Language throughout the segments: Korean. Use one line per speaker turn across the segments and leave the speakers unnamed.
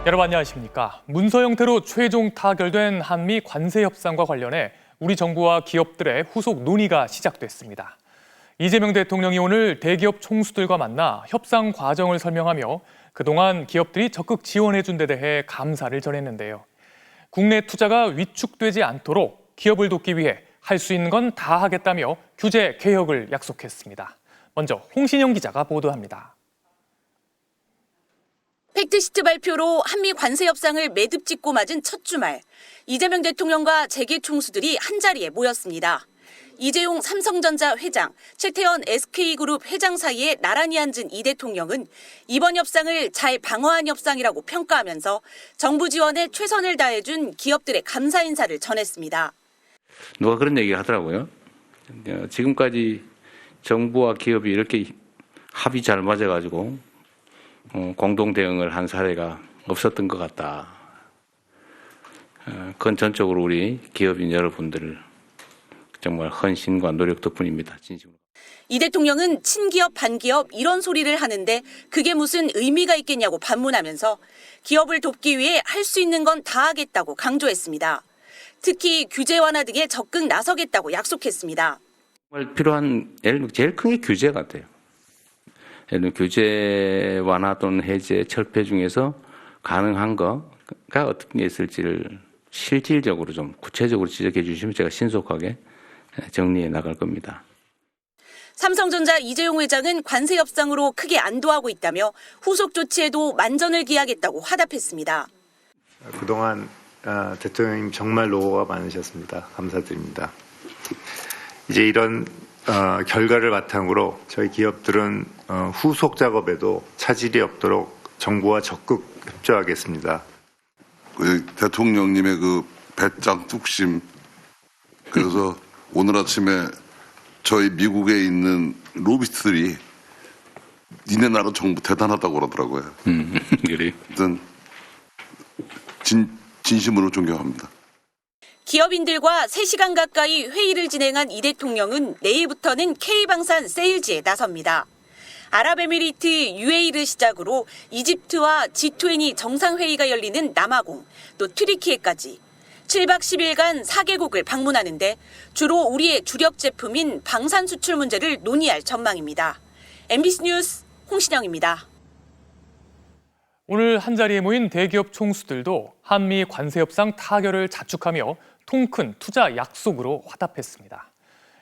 여러분 안녕하십니까. 문서 형태로 최종 타결된 한미 관세 협상과 관련해 우리 정부와 기업들의 후속 논의가 시작됐습니다. 이재명 대통령이 오늘 대기업 총수들과 만나 협상 과정을 설명하며 그동안 기업들이 적극 지원해준 데 대해 감사를 전했는데요. 국내 투자가 위축되지 않도록 기업을 돕기 위해 할 수 있는 건 다 하겠다며 규제 개혁을 약속했습니다. 먼저 홍신영 기자가 보도합니다.
팩트시트 발표로 한미 관세 협상을 매듭 짓고 맞은 첫 주말, 이재명 대통령과 재계 총수들이 한자리에 모였습니다. 이재용 삼성전자 회장, 최태원 SK그룹 회장 사이에 나란히 앉은 이 대통령은 이번 협상을 잘 방어한 협상이라고 평가하면서 정부 지원에 최선을 다해준 기업들의 감사 인사를 전했습니다.
누가 그런 얘기를 하더라고요. 지금까지 정부와 기업이 이렇게 합이 잘 맞아가지고 공동 대응을 한 사례가 없었던 것 같다. 그건 전적으로 우리 기업인 여러분들 정말 헌신과 노력 덕분입니다. 진심으로.
이 대통령은 친기업 반기업 이런 소리를 하는데 그게 무슨 의미가 있겠냐고 반문하면서 기업을 돕기 위해 할 수 있는 건 다 하겠다고 강조했습니다. 특히 규제 완화 등에 적극 나서겠다고 약속했습니다.
정말 필요한 제일 큰 게 규제 같아요. 예를 들면 규제 완화 또는 해제, 철폐 중에서 가능한 거가 어떤 게 있을지를 실질적으로 좀 구체적으로 지적해 주시면 제가 신속하게 정리해 나갈 겁니다.
삼성전자 이재용 회장은 관세 협상으로 크게 안도하고 있다며 후속 조치에도 만전을 기하겠다고 화답했습니다.
그동안 대통령님 정말 노고가 많으셨습니다. 감사드립니다. 이제 이런 결과를 바탕으로 저희 기업들은 후속 작업에도 차질이 없도록 정부와 적극 협조하겠습니다.
대통령님의 그 배짱 뚝심, 그래서 오늘 아침에 저희 미국에 있는 로비스트들이 니네 나라 정부 대단하다고 그러더라고요.
그래요?
일단 진심으로 존경합니다.
기업인들과 3시간 가까이 회의를 진행한 이 대통령은 내일부터는 K방산 세일즈에 나섭니다. 아랍에미리트 UAE를 시작으로 이집트와 G20 정상회의가 열리는 남아공, 또 튀르키예까지 7박 10일간 4개국을 방문하는데 주로 우리의 주력 제품인 방산 수출 문제를 논의할 전망입니다. MBC 뉴스 홍신영입니다.
오늘 한자리에 모인 대기업 총수들도 한미 관세 협상 타결을 자축하며 통큰 투자 약속으로 화답했습니다.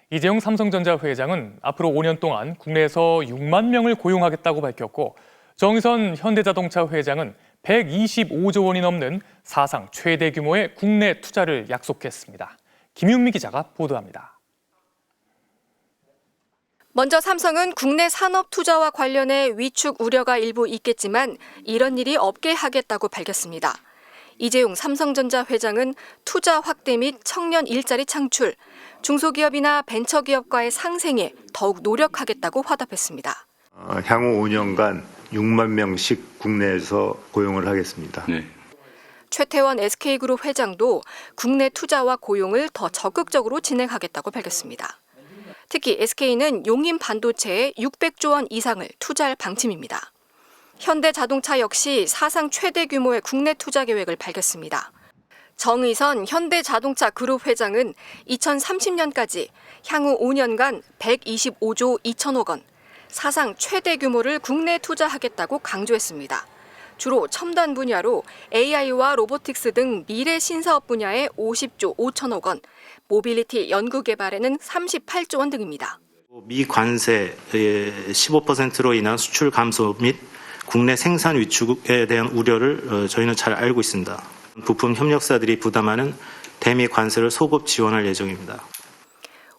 이재용 삼성전자 회장은 앞으로 5년 동안 국내에서 6만 명을 고용하겠다고 밝혔고 정의선 현대자동차 회장은 125조 원이 넘는 사상 최대 규모의 국내 투자를 약속했습니다. 김윤미 기자가 보도합니다.
먼저 삼성은 국내 산업 투자와 관련해 위축 우려가 일부 있겠지만 이런 일이 없게 하겠다고 밝혔습니다. 이재용 삼성전자 회장은 투자 확대 및 청년 일자리 창출, 중소기업이나 벤처기업과의 상생에 더욱 노력하겠다고 화답했습니다.
향후 5년간 6만 명씩 국내에서 고용을 하겠습니다.
네.
최태원 SK그룹 회장도 국내 투자와 고용을 더 적극적으로 진행하겠다고 밝혔습니다. 특히 SK는 용인 반도체에 600조 원 이상을 투자할 방침입니다. 현대자동차 역시 사상 최대 규모의 국내 투자 계획을 밝혔습니다. 정의선 현대자동차 그룹 회장은 2030년까지 향후 5년간 125조 2천억 원, 사상 최대 규모를 국내 투자하겠다고 강조했습니다. 주로 첨단 분야로 AI와 로보틱스 등 미래 신사업 분야에 50조 5천억 원, 모빌리티 연구개발에는 38조 원 등입니다.
미 관세의 15%로 인한 수출 감소 및 국내 생산 위축에 대한 우려를 저희는 잘 알고 있습니다. 부품 협력사들이 부담하는 대미 관세를 소급 지원할 예정입니다.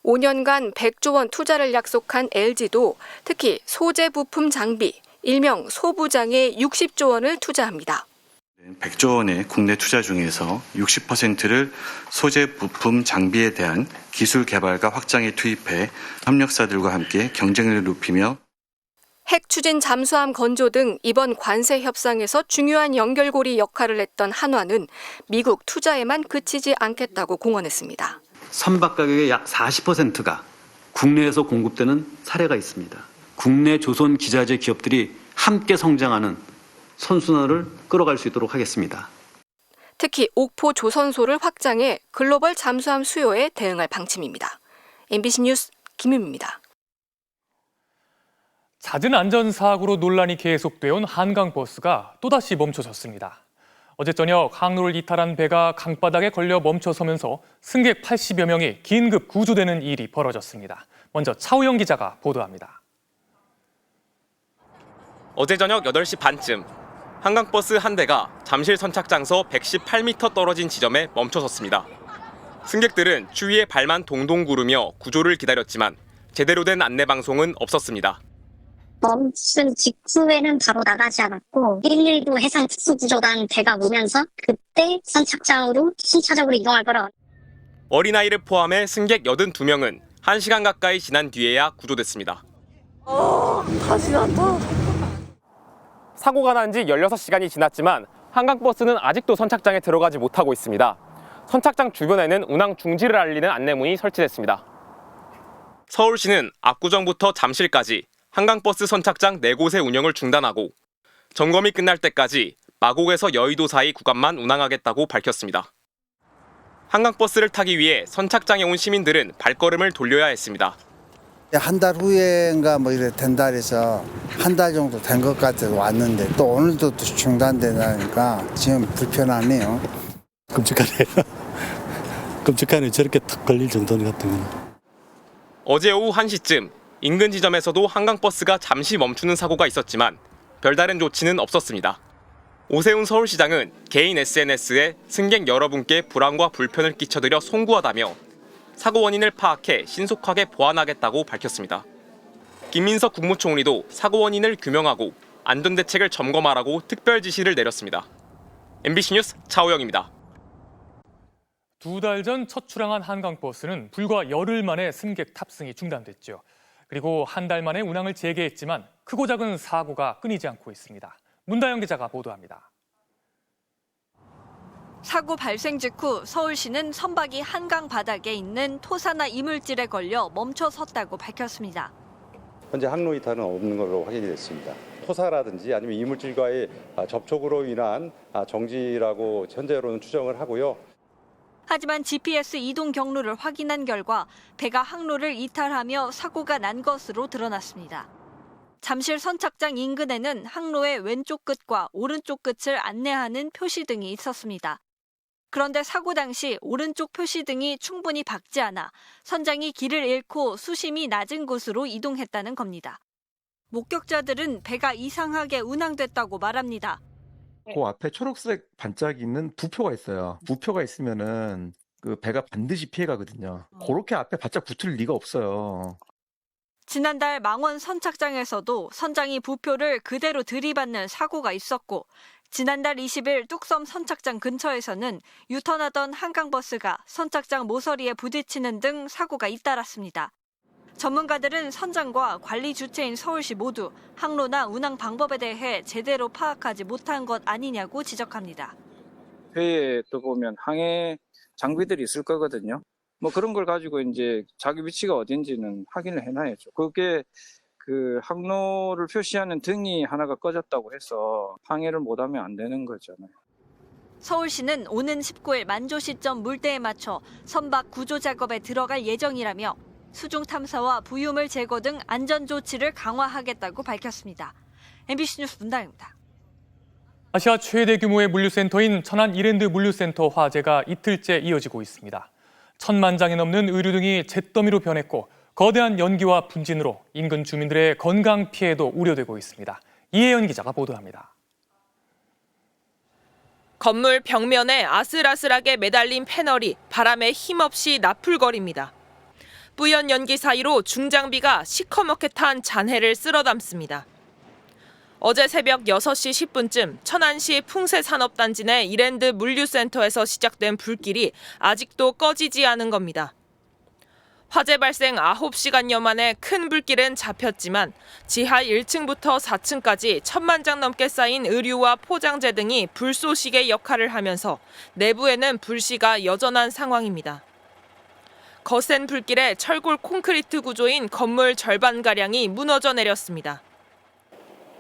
5년간 100조 원 투자를 약속한 LG도 특히 소재 부품 장비, 일명 소부장에 60조 원을 투자합니다.
100조 원의 국내 투자 중에서 60%를 소재 부품 장비에 대한 기술 개발과 확장에 투입해 협력사들과 함께 경쟁력을 높이며
핵 추진 잠수함 건조 등 이번 관세 협상에서 중요한 연결고리 역할을 했던 한화는 미국 투자에만 그치지 않겠다고 공언했습니다.
선박 가격의 약 40%가 국내에서 공급되는 사례가 있습니다. 국내 조선 기자재 기업들이 함께 성장하는 선순환을 끌어갈 수 있도록 하겠습니다.
특히 옥포 조선소를 확장해 글로벌 잠수함 수요에 대응할 방침입니다. MBC 뉴스 김윤입니다.
잦은 안전사고로 논란이 계속되어온 한강버스가 또다시 멈춰섰습니다. 어제 저녁 항로를 이탈한 배가 강바닥에 걸려 멈춰서면서 승객 80여 명이 긴급 구조되는 일이 벌어졌습니다. 먼저 차우영 기자가 보도합니다.
어제 저녁 8시 반쯤 한강버스 한 대가 잠실 선착장서 118m 떨어진 지점에 멈춰섰습니다. 승객들은 추위에 발만 동동 구르며 구조를 기다렸지만 제대로 된 안내 방송은 없었습니다.
멈춘 직후에는 바로 나가지 않았고 119 해상 특수구조단 배가 오면서 그때 선착장으로 순차적으로 이동할 거라.
어린아이를 포함해 승객 82명은 1시간 가까이 지난 뒤에야 구조됐습니다.
다시 난다.
사고가 난 지 16시간이 지났지만 한강버스는 아직도 선착장에 들어가지 못하고 있습니다. 선착장 주변에는 운항 중지를 알리는 안내문이 설치됐습니다. 서울시는 압구정부터 잠실까지 한강버스 선착장 4곳의 운영을 중단하고 점검이 끝날 때까지 마곡에서 여의도 사이 구간만 운항하겠다고 밝혔습니다. 한강버스를 타기 위해 선착장에 온 시민들은 발걸음을 돌려야 했습니다.
한 달 후에인가 뭐 이래 된다 해서 한 달 정도 된 것 같아서 왔는데 또 오늘도 또 중단되다니까 지금 불편하네요.
끔찍하네요. 끔찍하네요. 저렇게 탁 걸릴 정도 같은 거는.
어제 오후 1시쯤 인근 지점에서도 한강버스가 잠시 멈추는 사고가 있었지만 별다른 조치는 없었습니다. 오세훈 서울시장은 개인 SNS에 승객 여러분께 불안과 불편을 끼쳐드려 송구하다며 사고 원인을 파악해 신속하게 보완하겠다고 밝혔습니다. 김민석 국무총리도 사고 원인을 규명하고 안전대책을 점검하라고 특별 지시를 내렸습니다. MBC 뉴스 차우영입니다.
2달 전 첫 출항한 한강버스는 불과 열흘 만에 승객 탑승이 중단됐죠. 그리고 한 달 만에 운항을 재개했지만 크고 작은 사고가 끊이지 않고 있습니다. 문다영 기자가 보도합니다.
사고 발생 직후 서울시는 선박이 한강 바닥에 있는 토사나 이물질에 걸려 멈춰 섰다고 밝혔습니다.
현재 항로 이탈은 없는 걸로 확인이 됐습니다. 토사라든지 아니면 이물질과의 접촉으로 인한 정지라고 현재로는 추정을 하고요.
하지만 GPS 이동 경로를 확인한 결과 배가 항로를 이탈하며 사고가 난 것으로 드러났습니다. 잠실 선착장 인근에는 항로의 왼쪽 끝과 오른쪽 끝을 안내하는 표시등이 있었습니다. 그런데 사고 당시 오른쪽 표시등이 충분히 밝지 않아 선장이 길을 잃고 수심이 낮은 곳으로 이동했다는 겁니다. 목격자들은 배가 이상하게 운항됐다고 말합니다.
그 앞에 초록색 반짝이 있는 부표가 있어요. 부표가 있으면은 그 배가 반드시 피해가거든요. 그렇게 앞에 바짝 붙을 리가 없어요.
지난달 망원 선착장에서도 선장이 부표를 그대로 들이받는 사고가 있었고 지난달 20일 뚝섬 선착장 근처에서는 유턴하던 한강버스가 선착장 모서리에 부딪히는 등 사고가 잇따랐습니다. 전문가들은 선장과 관리 주체인 서울시 모두 항로나 운항 방법에 대해 제대로 파악하지 못한 것 아니냐고 지적합니다.
배에 또 보면 항해 장비들이 있을 거거든요. 뭐 그런 걸 가지고 이제 자기 위치가 어딘지는 확인을 해놔야죠. 그게 그 항로를 표시하는 등이 하나가 꺼졌다고 해서 항해를 못하면 안 되는 거잖아요.
서울시는 오는 19일 만조 시점 물대에 맞춰 선박 구조 작업에 들어갈 예정이라며 수중 탐사와 부유물 제거 등 안전 조치를 강화하겠다고 밝혔습니다. MBC 뉴스 문다영입니다.
아시아 최대 규모의 물류센터인 천안 이랜드 물류센터 화재가 이틀째 이어지고 있습니다. 1,000만 장이 넘는 의류 등이 잿더미로 변했고 거대한 연기와 분진으로 인근 주민들의 건강 피해도 우려되고 있습니다. 이혜연 기자가 보도합니다.
건물 벽면에 아슬아슬하게 매달린 패널이 바람에 힘없이 나풀거립니다. 뿌연 연기 사이로 중장비가 시커멓게 탄 잔해를 쓸어 담습니다. 어제 새벽 6시 10분쯤 천안시 풍세산업단지 내 이랜드 물류센터에서 시작된 불길이 아직도 꺼지지 않은 겁니다. 화재 발생 9시간여 만에 큰 불길은 잡혔지만 지하 1층부터 4층까지 1,000만 장 넘게 쌓인 의류와 포장재 등이 불쏘시개 역할을 하면서 내부에는 불씨가 여전한 상황입니다. 거센 불길에 철골 콘크리트 구조인 건물 절반가량이 무너져 내렸습니다.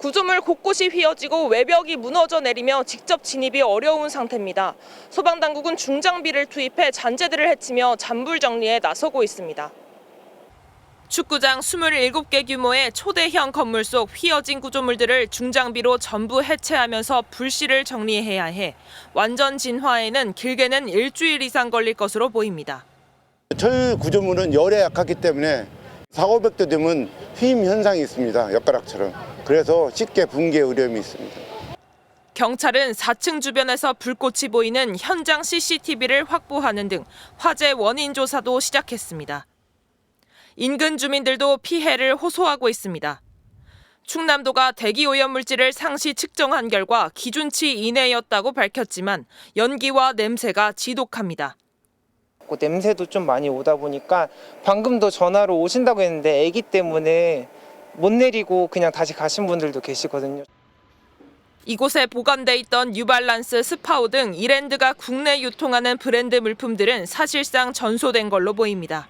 구조물 곳곳이 휘어지고 외벽이 무너져 내리며 직접 진입이 어려운 상태입니다. 소방당국은 중장비를 투입해 잔재들을 해치며 잔불 정리에 나서고 있습니다. 축구장 27개 규모의 초대형 건물 속 휘어진 구조물들을 중장비로 전부 해체하면서 불씨를 정리해야 해 완전 진화에는 길게는 일주일 이상 걸릴 것으로 보입니다.
철 구조물은 열에 약하기 때문에 4,500도 되면 휘임 현상이 있습니다. 엿가락처럼. 그래서 쉽게 붕괴 어려움이 있습니다.
경찰은 4층 주변에서 불꽃이 보이는 현장 CCTV를 확보하는 등 화재 원인 조사도 시작했습니다. 인근 주민들도 피해를 호소하고 있습니다. 충남도가 대기 오염 물질을 상시 측정한 결과 기준치 이내였다고 밝혔지만 연기와 냄새가 지독합니다.
냄새도 좀 많이 오다 보니까 방금도 전화로 오신다고 했는데 아기 때문에 못 내리고 그냥 다시 가신 분들도 계시거든요.
이곳에 보관돼 있던 뉴발란스, 스파오 등 이랜드가 국내 유통하는 브랜드 물품들은 사실상 전소된 걸로 보입니다.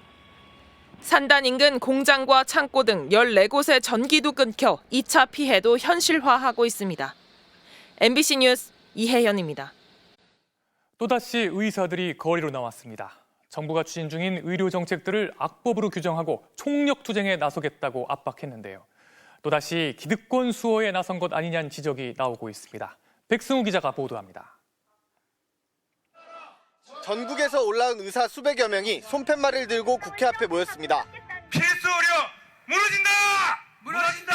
산단 인근 공장과 창고 등 14곳의 전기도 끊겨 2차 피해도 현실화하고 있습니다. MBC 뉴스 이혜연입니다.
또다시 의사들이 거리로 나왔습니다. 정부가 추진 중인 의료 정책들을 악법으로 규정하고 총력 투쟁에 나서겠다고 압박했는데요. 또다시 기득권 수호에 나선 것 아니냐는 지적이 나오고 있습니다. 백승우 기자가 보도합니다.
전국에서 올라온 의사 수백여 명이 손팻말을 들고 국회 앞에 모였습니다.
필수 의료 무너진다! 무너진다!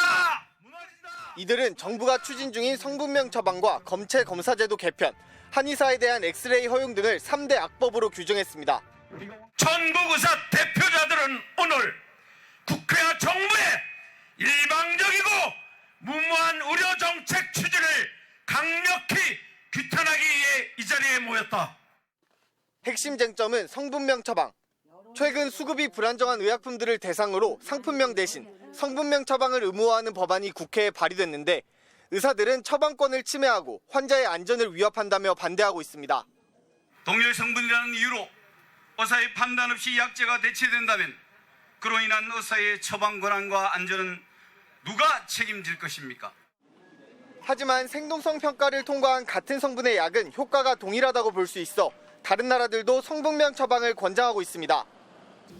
이들은 정부가 추진 중인 성분명 처방과 검체 검사제도 개편, 한의사에 대한 엑스레이 허용 등을 3대 악법으로 규정했습니다.
전국 의사 대표자들은 오늘 국회와 정부의 일방적이고 무모한 의료 정책 추진을 강력히 규탄하기 위해 이 자리에 모였다.
핵심 쟁점은 성분명 처방. 최근 수급이 불안정한 의약품들을 대상으로 상품명 대신 성분명 처방을 의무화하는 법안이 국회에 발의됐는데 의사들은 처방권을 침해하고 환자의 안전을 위협한다며 반대하고 있습니다.
동일 성분이라는 이유로 의사의 판단 없이 약제가 대체된다면 그로 인한 의사의 처방 권한과 안전은 누가 책임질 것입니까?
하지만 생동성 평가를 통과한 같은 성분의 약은 효과가 동일하다고 볼 수 있어 다른 나라들도 성분명 처방을 권장하고 있습니다.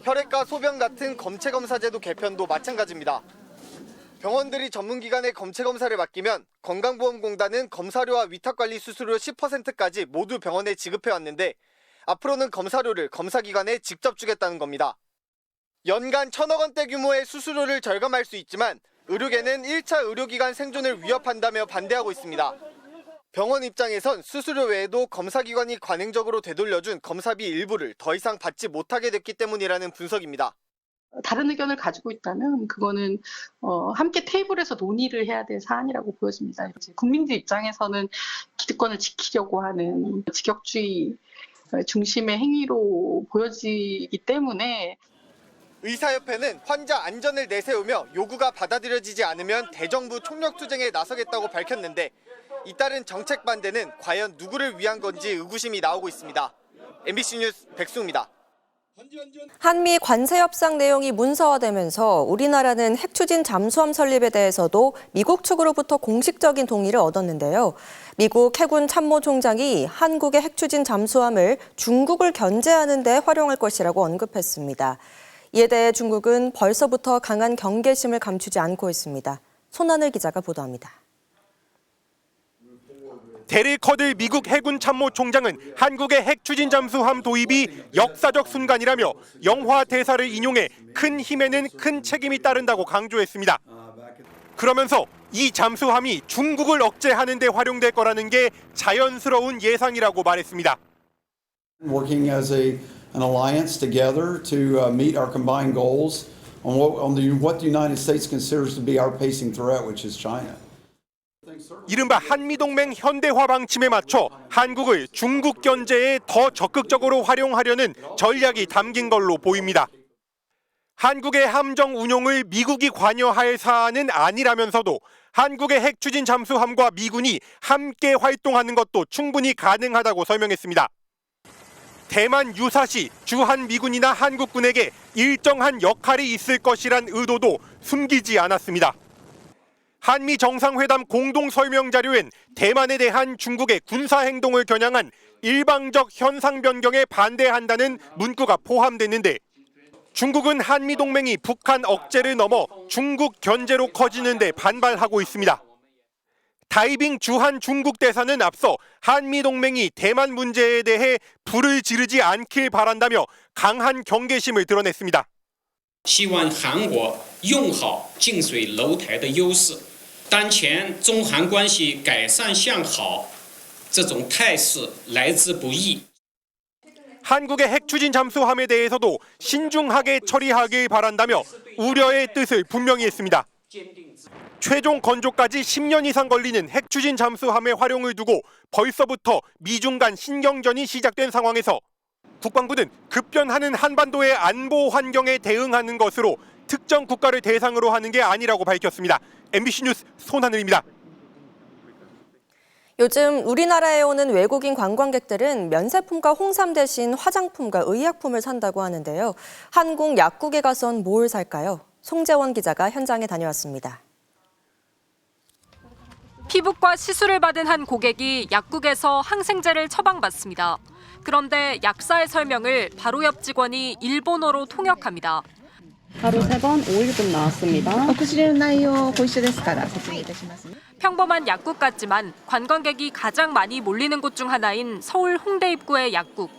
혈액과 소변 같은 검체 검사제도 개편도 마찬가지입니다. 병원들이 전문기관에 검체 검사를 맡기면 건강보험공단은 검사료와 위탁관리 수수료 10%까지 모두 병원에 지급해왔는데 앞으로는 검사료를 검사기관에 직접 주겠다는 겁니다. 연간 1,000억 원대 규모의 수수료를 절감할 수 있지만 의료계는 1차 의료기관 생존을 위협한다며 반대하고 있습니다. 병원 입장에선 수수료 외에도 검사기관이 관행적으로 되돌려준 검사비 일부를 더 이상 받지 못하게 됐기 때문이라는 분석입니다.
다른 의견을 가지고 있다면 그거는 함께 테이블에서 논의를 해야 될 사안이라고 보여집니다. 국민들 입장에서는 기득권을 지키려고 하는 직격주의 중심의 행위로 보여지기 때문에
의사협회는 환자 안전을 내세우며 요구가 받아들여지지 않으면 대정부 총력투쟁에 나서겠다고 밝혔는데 잇따른 정책 반대는 과연 누구를 위한 건지 의구심이 나오고 있습니다. MBC 뉴스 백승우입니다.
한미 관세 협상 내용이 문서화되면서 우리나라는 핵 추진 잠수함 설립에 대해서도 미국 측으로부터 공식적인 동의를 얻었는데요. 미국 해군 참모총장이 한국의 핵 추진 잠수함을 중국을 견제하는 데 활용할 것이라고 언급했습니다. 이에 대해 중국은 벌써부터 강한 경계심을 감추지 않고 있습니다. 손하늘 기자가 보도합니다.
데릴 커들 미국 해군 참모총장은 한국의 핵 추진 잠수함 도입이 역사적 순간이라며 영화 대사를 인용해 큰 힘에는 큰 책임이 따른다고 강조했습니다. 그러면서 이 잠수함이 중국을 억제하는 데 활용될 거라는 게 자연스러운 예상이라고 말했습니다.
Working as an alliance together to meet our combined goals on what the United States considers to be our pacing threat, which is China.
이른바 한미동맹 현대화 방침에 맞춰 한국을 중국 견제에 더 적극적으로 활용하려는 전략이 담긴 걸로 보입니다. 한국의 함정 운용을 미국이 관여할 사안은 아니라면서도 한국의 핵 추진 잠수함과 미군이 함께 활동하는 것도 충분히 가능하다고 설명했습니다. 대만 유사시 주한 미군이나 한국군에게 일정한 역할이 있을 것이란 의도도 숨기지 않았습니다. 한미 정상회담 공동 설명 자료엔 대만에 대한 중국의 군사 행동을 겨냥한 일방적 현상 변경에 반대한다는 문구가 포함됐는데 중국은 한미 동맹이 북한 억제를 넘어 중국 견제로 커지는 데 반발하고 있습니다. 다이빙 주한 중국 대사는 앞서 한미 동맹이 대만 문제에 대해 불을 지르지 않길 바란다며 강한 경계심을 드러냈습니다.
希望韩国用好近水楼台的优势，当前中韩关系改善向好，这种态势来之不易。
한국의 핵 추진 잠수함에 대해서도 신중하게 처리하길 바란다며 우려의 뜻을 분명히 했습니다. 최종 건조까지 10년 이상 걸리는 핵 추진 잠수함의 활용을 두고 벌써부터 미중 간 신경전이 시작된 상황에서 국방부는 급변하는 한반도의 안보 환경에 대응하는 것으로 특정 국가를 대상으로 하는 게 아니라고 밝혔습니다. MBC 뉴스 손하늘입니다.
요즘 우리나라에 오는 외국인 관광객들은 면세품과 홍삼 대신 화장품과 의약품을 산다고 하는데요. 한국 약국에 가선 뭘 살까요? 송재원 기자가 현장에 다녀왔습니다.
피부과 시술을 받은 한 고객이 약국에서 항생제를 처방받습니다. 그런데 약사의 설명을 바로 옆 직원이 일본어로 통역합니다.
하루 3번 5일분 나왔습니다.
평범한 약국 같지만 관광객이 가장 많이 몰리는 곳 중 하나인 서울 홍대 입구의 약국.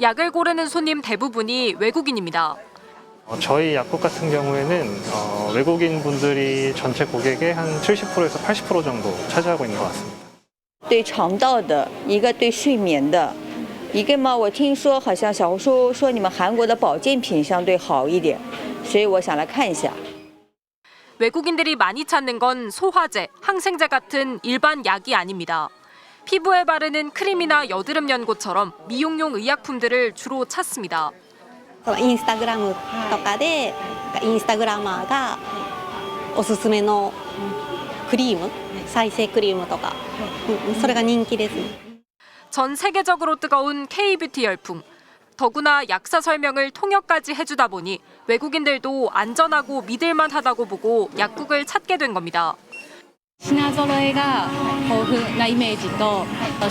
약을 고르는 손님 대부분이 외국인입니다.
저희 약국 같은 경우에는 외국인 분들이 전체 고객의 한 70%에서 80% 정도 차지하고 있는 것 같습니다.
对肠道的一个对睡眠的一个嘛，我听说好像小红书说你们韩国的保健品相对好一点，所以我想来看一下。
외국인들이 많이 찾는 건 소화제, 항생제 같은 일반 약이 아닙니다. 피부에 바르는 크림이나 여드름 연고처럼 미용용 의약품들을 주로 찾습니다.
インスタグラムとかでインスタグラマーがおすすめのクリーム、再生クリームとか、それが人気です。
전 세계적으로 뜨거운 K-뷰티 열풍. 더구나 약사 설명을 통역까지 해주다 보니 외국인들도 안전하고 믿을만하다고 보고 약국을 찾게 된 겁니다.
品揃えが豊富なイメージと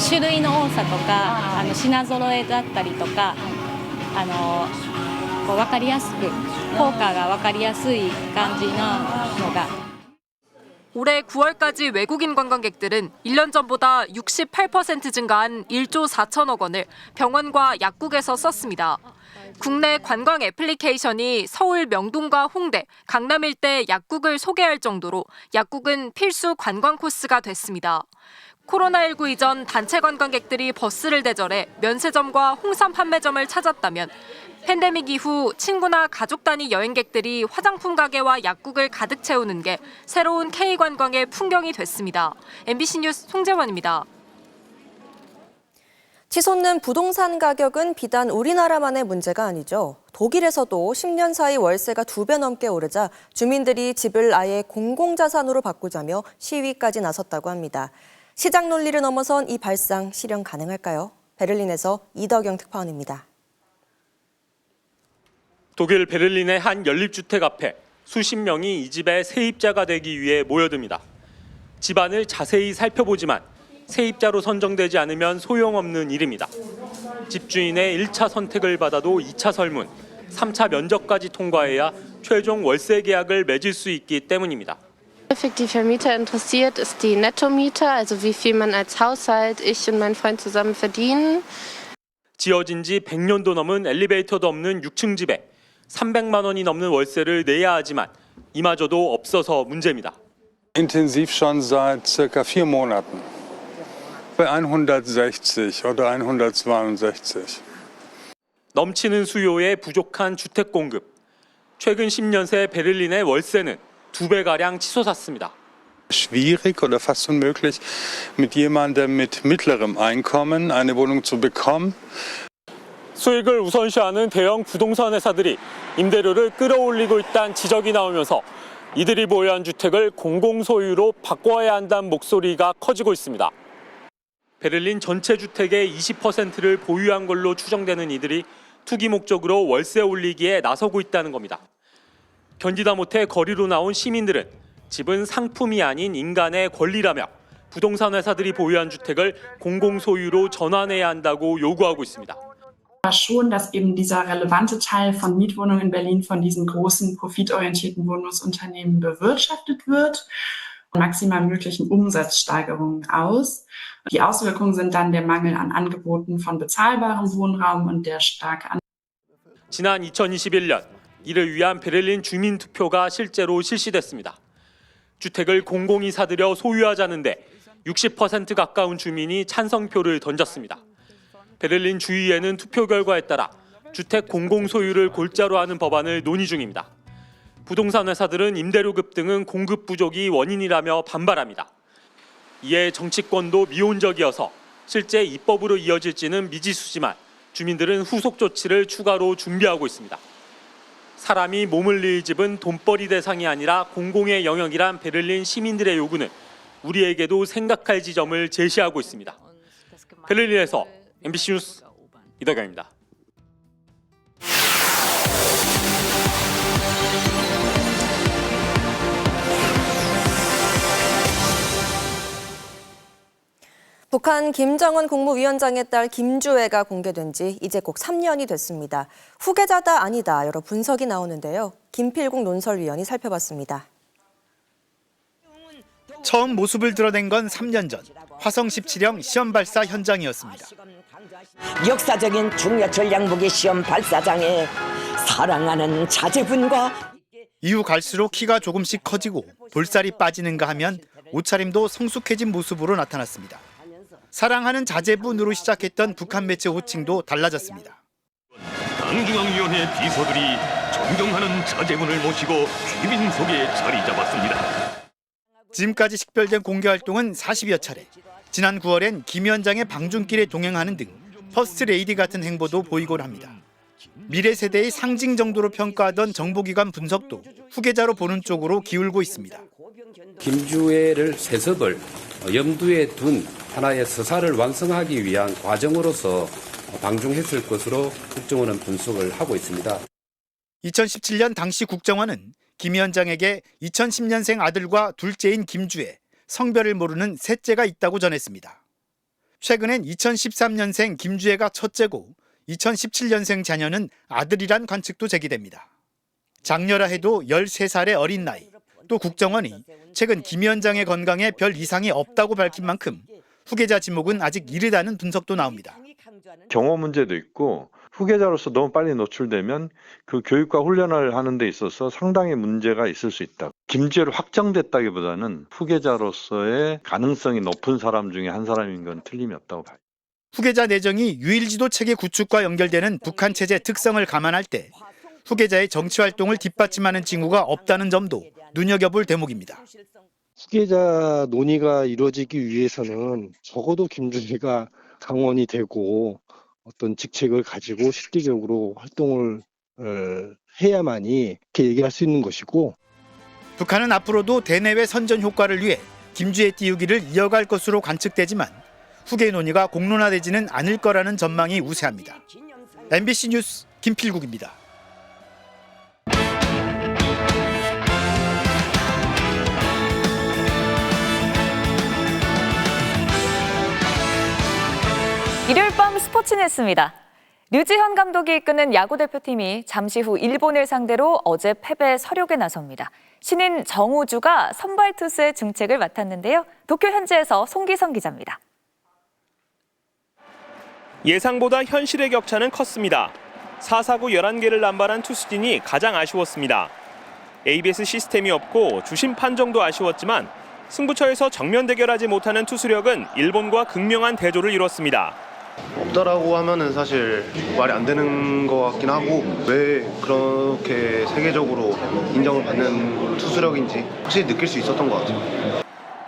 種類の多さとか品揃えだったりとか分かりやすく効果が分かりやすい感じなのが
올해 9월까지 외국인 관광객들은 1년 전보다 68% 증가한 1조 4천억 원을 병원과 약국에서 썼습니다. 국내 관광 애플리케이션이 서울 명동과 홍대, 강남 일대 약국을 소개할 정도로 약국은 필수 관광 코스가 됐습니다. 코로나19 이전 단체 관광객들이 버스를 대절해 면세점과 홍삼 판매점을 찾았다면 팬데믹 이후 친구나 가족 단위 여행객들이 화장품 가게와 약국을 가득 채우는 게 새로운 K관광의 풍경이 됐습니다. MBC 뉴스 송재원입니다.
치솟는 부동산 가격은 비단 우리나라만의 문제가 아니죠. 독일에서도 10년 사이 월세가 2배 넘게 오르자 주민들이 집을 아예 공공자산으로 바꾸자며 시위까지 나섰다고 합니다. 시장 논리를 넘어선 이 발상 실현 가능할까요? 베를린에서 이덕영 특파원입니다.
독일 베를린의 한 연립주택 앞에 수십 명이 이 집의 세입자가 되기 위해 모여듭니다. 집안을 자세히 살펴보지만 세입자로 선정되지 않으면 소용없는 일입니다. 집주인의 1차 선택을 받아도 2차 설문, 3차 면접까지 통과해야 최종 월세 계약을 맺을 수 있기 때문입니다.
Häufig die Vermieter interessiert ist die Nettomiete, also wie viel man als Haushalt, ich und mein Freund zusammen verdienen.
지어진 지 100년도 넘은 엘리베이터도 없는 6층 집에 300만 원이 넘는 월세를 내야 하지만 이마저도 없어서 문제입니다.
Intensiv schon seit circa 4 Monaten. Bei 160 oder 162.
넘치는 수요에 부족한 주택 공급. 최근 10년 새 베를린의 월세는 2배가량 치솟았습니다.
Schwierig oder fast unmöglich, mit jemandem mit mittlerem Einkommen eine Wohnung zu bekommen.
수익을 우선시하는 대형 부동산 회사들이 임대료를 끌어올리고 있다는 지적이 나오면서 이들이 보유한 주택을 공공소유로 바꿔야 한다는 목소리가 커지고 있습니다. 베를린 전체 주택의 20%를 보유한 걸로 추정되는 이들이 투기 목적으로 월세 올리기에 나서고 있다는 겁니다. 견디다 못해 거리로 나온 시민들은 집은 상품이 아닌 인간의 권리라며 부동산 회사들이 보유한 주택을 공공소유로 전환해야 한다고 요구하고 있습니다.
Schon, dass eben dieser relevante Teil von Mietwohnungen in Berlin von diesen großen profitorientierten Wohnungsunternehmen bewirtschaftet wird, maximal möglichen Umsatzsteigerungen aus. Die Auswirkungen sind dann der Mangel an Angeboten von bezahlbarem Wohnraum und der starke
지난 2021년 이를 위한 베를린 주민투표가 실제로 실시됐습니다. 주택을 공공이 사들여 소유하자는데 60% 가까운 주민이 찬성표를 던졌습니다. 베를린 주의회는 투표 결과에 따라 주택 공공소유를 골자로 하는 법안을 논의 중입니다. 부동산 회사들은 임대료급 등은 공급 부족이 원인이라며 반발합니다. 이에 정치권도 미온적이어서 실제 입법으로 이어질지는 미지수지만 주민들은 후속 조치를 추가로 준비하고 있습니다. 사람이 머물릴 집은 돈벌이 대상이 아니라 공공의 영역이란 베를린 시민들의 요구는 우리에게도 생각할 지점을 제시하고 있습니다. 베를린에서 MBC 뉴스 이덕영입니다.
북한 김정은 국무위원장의 딸 김주애가 공개된 지 이제 꼭 3년이 됐습니다. 후계자다 아니다 여러 분석이 나오는데요. 김필국 논설위원이 살펴봤습니다.
처음 모습을 드러낸 건 3년 전 화성 17형 시험 발사 현장이었습니다.
역사적인 중요 전략무기 시험 발사장에 사랑하는 자제분과
이후 갈수록 키가 조금씩 커지고 볼살이 빠지는가 하면 옷차림도 성숙해진 모습으로 나타났습니다. 사랑하는 자제분으로 시작했던 북한 매체 호칭도 달라졌습니다.
당중앙위원회 비서들이 존경하는 자제분을 모시고 귀빈 속에 자리 잡았습니다.
지금까지 식별된 공개활동은 40여 차례. 지난 9월엔 김 위원장의 방중길에 동행하는 등 퍼스트 레이디 같은 행보도 보이곤 합니다. 미래 세대의 상징 정도로 평가하던 정보기관 분석도 후계자로 보는 쪽으로 기울고 있습니다.
김주애를 세습을 염두에 둔 하나의 서사를 완성하기 위한 과정으로서 방중했을 것으로 국정원은 분석을 하고 있습니다.
2017년 당시 국정원은 김 위원장에게 2010년생 아들과 둘째인 김주애, 성별을 모르는 셋째가 있다고 전했습니다. 최근엔 2013년생 김주애가 첫째고 2017년생 자녀는 아들이란 관측도 제기됩니다. 장녀라 해도 13살의 어린 나이. 또 국정원이 최근 김 위원장의 건강에 별 이상이 없다고 밝힌 만큼 후계자 지목은 아직 이르다는 분석도 나옵니다.
경호 문제도 있고 후계자로서 너무 빨리 노출되면 그 교육과 훈련을 하는 데 있어서 상당히 문제가 있을 수 있다. 김주애로 확정됐다기보다는 후계자로서의 가능성이 높은 사람 중에 한 사람인 건 틀림이 없다고 봐요.
후계자 내정이 유일지도 체계 구축과 연결되는 북한 체제 특성을 감안할 때 후계자의 정치 활동을 뒷받침하는 징후가 없다는 점도 눈여겨볼 대목입니다.
후계자 논의가 이루어지기 위해서는 적어도 김주애가 당원이 되고 어떤 직책을 가지고 실질적으로 활동을 해야만이 이렇게 얘기할 수 있는 것이고,
북한은 앞으로도 대내외 선전 효과를 위해 김주애 띄우기를 이어갈 것으로 관측되지만 후계 논의가 공론화되지는 않을 거라는 전망이 우세합니다. MBC 뉴스 김필국입니다.
일요일 밤 스포츠뉴스입니다. 류지현 감독이 이끄는 야구대표팀이 잠시 후 일본을 상대로 어제 패배 서력에 나섭니다. 신인 정우주가 선발 투수의 중책을 맡았는데요. 도쿄 현지에서 송기성 기자입니다.
예상보다 현실의 격차는 컸습니다. 4사구 11개를 남발한 투수진이 가장 아쉬웠습니다. ABS 시스템이 없고 주심 판정도 아쉬웠지만 승부처에서 정면 대결하지 못하는 투수력은 일본과 극명한 대조를 이뤘습니다.
없다라고 하면은 사실 말이 안 되는 것 같긴 하고, 왜 그렇게 세계적으로 인정을 받는 투수력인지 확실히 느낄 수 있었던 것 같아요.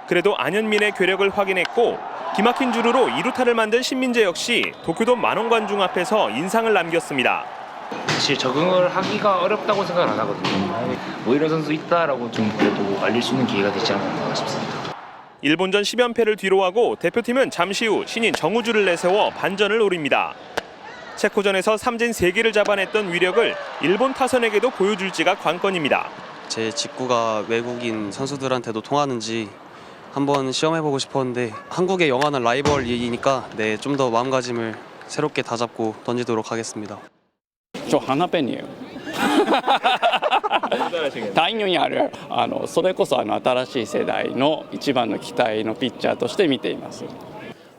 그래도 안현민의 괴력을 확인했고 기막힌 주루로 2루타를 만든 신민재 역시 도쿄돔 만원 관중 앞에서 인상을 남겼습니다.
사실 적응을 하기가 어렵다고 생각을 안 하거든요. 뭐 이런 선수 있다라고 좀 그래도 알릴 수 있는 기회가 되지 않았나 싶습니다.
일본전 10연패를 뒤로하고 대표팀은 잠시 후 신인 정우주를 내세워 반전을 노립니다. 체코전에서 삼진 3개를 잡아냈던 위력을 일본 타선에게도 보여줄지가 관건입니다.
제 직구가 외국인 선수들한테도 통하는지 한번 시험해보고 싶었는데 한국의 영원한 라이벌이니까 좀 더 마음가짐을 새롭게 다잡고 던지도록 하겠습니다.
저 하나팬이에요. 다이nyにあるそれこそ新しい世代の一番の期待のピッチャーとして見ています。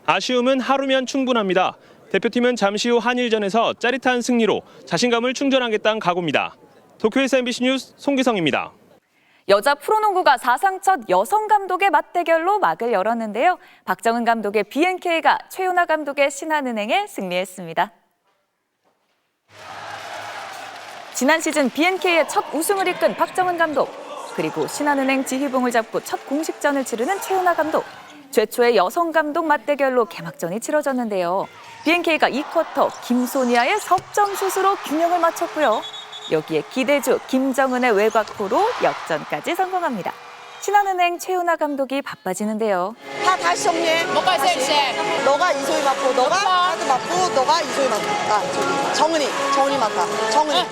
아쉬움은 하루면 충분합니다. 대표팀은 잠시 후 한일전에서 짜릿한 승리로 자신감을 충전하겠다는 각오입니다. 도쿄에서 MBC 뉴스 송기성입니다.
여자 프로농구가 사상 첫 여성 감독의 맞대결로 막을 열었는데요. 박정은 감독의 BNK가 최윤아 감독의 신한은행에 승리했습니다. 지난 시즌 BNK의 첫 우승을 이끈 박정은 감독, 그리고 신한은행 지휘봉을 잡고 첫 공식전을 치르는 최윤아 감독. 최초의 여성 감독 맞대결로 개막전이 치러졌는데요. BNK가 2쿼터 김소니아의 석점슛으로 균형을 맞췄고요. 여기에 기대주 김정은의 외곽포로 역전까지 성공합니다. 신한은행 최윤아 감독이 바빠지는데요.
다 다시 정리해. 뭐가 있어? 너가 이소희 맡고, 너가 하드 맡고, 너가 이소희 맡고. 정은이 맡아. 정은이.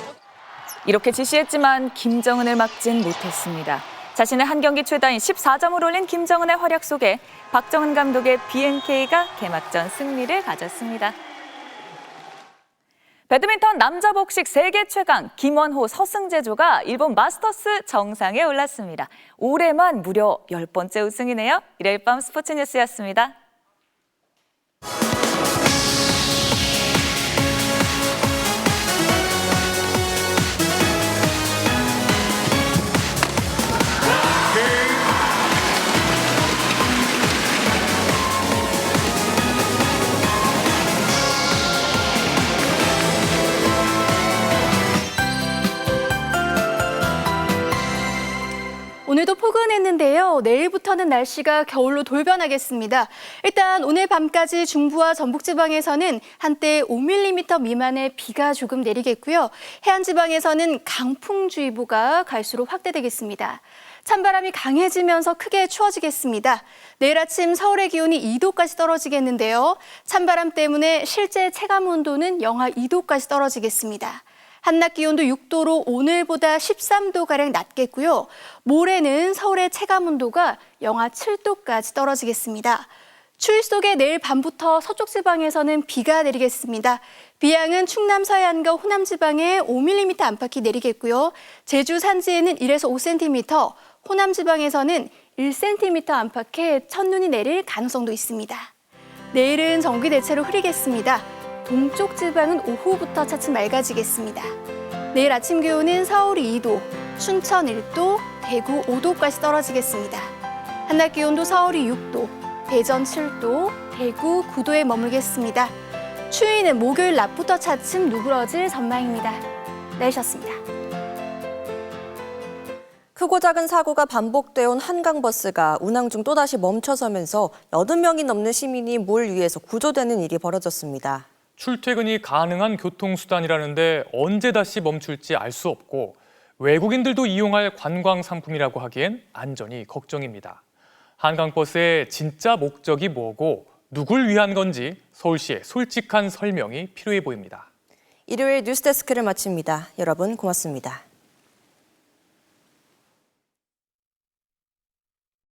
이렇게 지시했지만 김정은을 막진 못했습니다. 자신의 한 경기 최다인 14점을 올린 김정은의 활약 속에 박정은 감독의 BNK가 개막전 승리를 가졌습니다. 배드민턴 남자 복식 세계 최강 김원호, 서승재조가 일본 마스터스 정상에 올랐습니다. 올해만 무려 10번째 우승이네요. 일요일 밤 스포츠 뉴스였습니다.
오늘도 포근했는데요. 내일부터는 날씨가 겨울로 돌변하겠습니다. 일단 오늘 밤까지 중부와 전북지방에서는 한때 5mm 미만의 비가 조금 내리겠고요. 해안지방에서는 강풍주의보가 갈수록 확대되겠습니다. 찬바람이 강해지면서 크게 추워지겠습니다. 내일 아침 서울의 기온이 2도까지 떨어지겠는데요. 찬바람 때문에 실제 체감온도는 영하 2도까지 떨어지겠습니다. 한낮 기온도 6도로 오늘보다 13도가량 낮겠고요. 모레는 서울의 체감온도가 영하 7도까지 떨어지겠습니다. 추위 속에 내일 밤부터 서쪽 지방에서는 비가 내리겠습니다. 비양은 충남 서해안과 호남 지방에 5mm 안팎이 내리겠고요. 제주 산지에는 1에서 5cm, 호남 지방에서는 1cm 안팎의 첫눈이 내릴 가능성도 있습니다. 내일은 전기 대체로 흐리겠습니다. 동쪽 지방은 오후부터 차츰 맑아지겠습니다. 내일 아침 기온은 서울이 2도, 춘천 1도, 대구 5도까지 떨어지겠습니다. 한낮 기온도 서울이 6도, 대전 7도, 대구 9도에 머물겠습니다. 추위는 목요일 낮부터 차츰 누그러질 전망입니다. 내리셨습니다.
크고 작은 사고가 반복돼 온 한강버스가 운항 중 또다시 멈춰서면서 80명이 넘는 시민이 물 위에서 구조되는 일이 벌어졌습니다.
출퇴근이 가능한 교통수단이라는데 언제 다시 멈출지 알 수 없고 외국인들도 이용할 관광 상품이라고 하기엔 안전이 걱정입니다. 한강버스의 진짜 목적이 뭐고 누굴 위한 건지 서울시의 솔직한 설명이 필요해 보입니다.
일요일 뉴스데스크를 마칩니다. 여러분 고맙습니다.